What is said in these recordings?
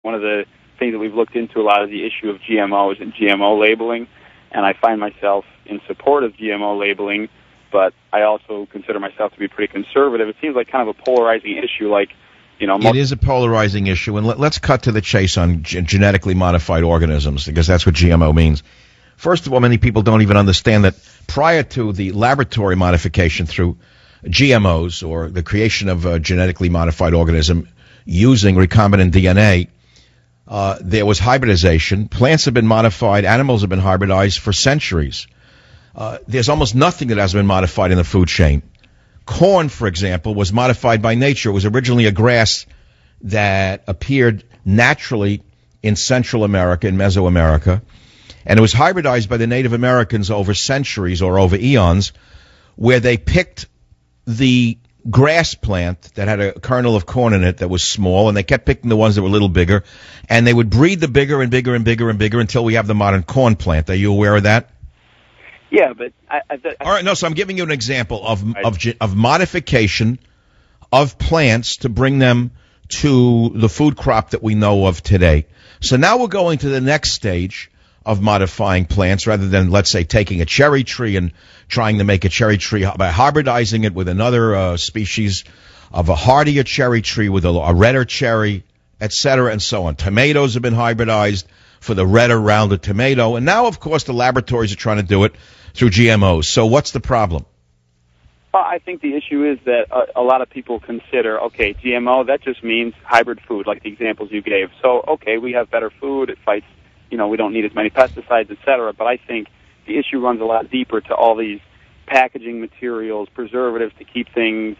One of the things that we've looked into a lot is the issue of GMOs and GMO labeling, and I find myself in support of GMO labeling, but I also consider myself to be pretty conservative. It seems like kind of a polarizing issue, like, it is a polarizing issue, and let's cut to the chase on genetically modified organisms, because that's what GMO means. First of all, many people don't even understand that prior to the laboratory modification through GMOs, or the creation of a genetically modified organism using recombinant DNA, there was hybridization. Plants have been modified, animals have been hybridized for centuries. There's almost nothing that hasn't been modified in the food chain. Corn, for example, was modified by nature. It was originally a grass that appeared naturally in Central America, in Mesoamerica, and it was hybridized by the Native Americans over centuries or over eons, where they picked the grass plant that had a kernel of corn in it that was small, and they kept picking the ones that were a little bigger, and they would breed the bigger and bigger and bigger and bigger until we have the modern corn plant. Are you aware of that? Yeah, but all right. No, so I'm giving you an example of modification of plants to bring them to the food crop that we know of today. So now we're going to the next stage of modifying plants, rather than, let's say, taking a cherry tree and trying to make a cherry tree by hybridizing it with another species of a hardier cherry tree with a redder cherry, etc., and so on. Tomatoes have been hybridized for the redder, rounded tomato, and now, of course, the laboratories are trying to do it through GMOs. So what's the problem? Well, I think the issue is that a lot of people consider, okay, GMO, that just means hybrid food, like the examples you gave. So, okay, we have better food, it fights, we don't need as many pesticides, etc. But I think the issue runs a lot deeper to all these packaging materials, preservatives to keep things,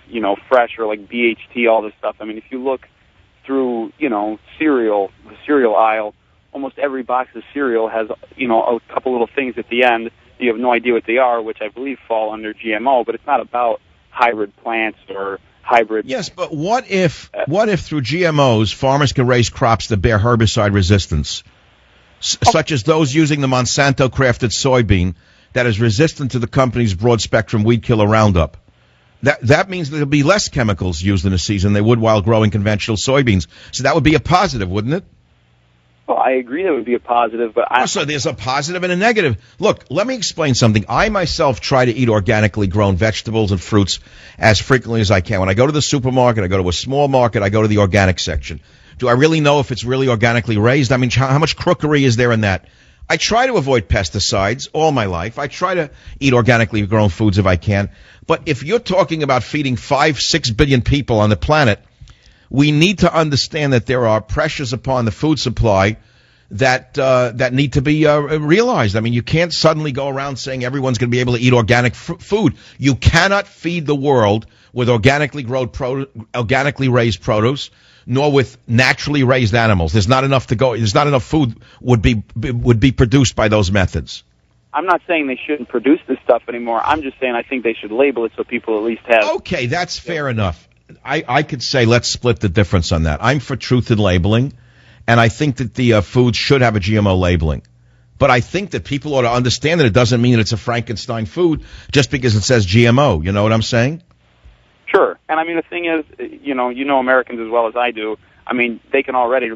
fresh, or like BHT, all this stuff. I mean, if you look through, cereal, the cereal aisle, almost every box of cereal has, a couple little things at the end. You have no idea what they are, which I believe fall under GMO, but it's not about hybrid plants or hybrid... Yes, but what if through GMOs farmers can raise crops that bear herbicide resistance, such as those using the Monsanto-crafted soybean that is resistant to the company's broad-spectrum weed killer Roundup? That means there'll be less chemicals used in a season than they would while growing conventional soybeans. So that would be a positive, wouldn't it? Well, I agree that would be a positive, but so there's a positive and a negative. Look, let me explain something. I myself try to eat organically grown vegetables and fruits as frequently as I can. When I go to the supermarket, I go to a small market, I go to the organic section. Do I really know if it's really organically raised? I mean, how much crookery is there in that? I try to avoid pesticides all my life. I try to eat organically grown foods if I can. But if you're talking about feeding 5-6 billion people on the planet, we need to understand that there are pressures upon the food supply that need to be realized. I mean, you can't suddenly go around saying everyone's going to be able to eat organic food. You cannot feed the world with organically raised produce, nor with naturally raised animals. There's not enough to go. There's not enough food would be produced by those methods. I'm not saying they shouldn't produce this stuff anymore. I'm just saying I think they should label it so people at least have... Okay, that's fair enough. I could say let's split the difference on that. I'm for truth in labeling, and I think that the food should have a GMO labeling. But I think that people ought to understand that it doesn't mean that it's a Frankenstein food just because it says GMO. You know what I'm saying? Sure. And I mean, the thing is, you know Americans as well as I do. I mean, they can already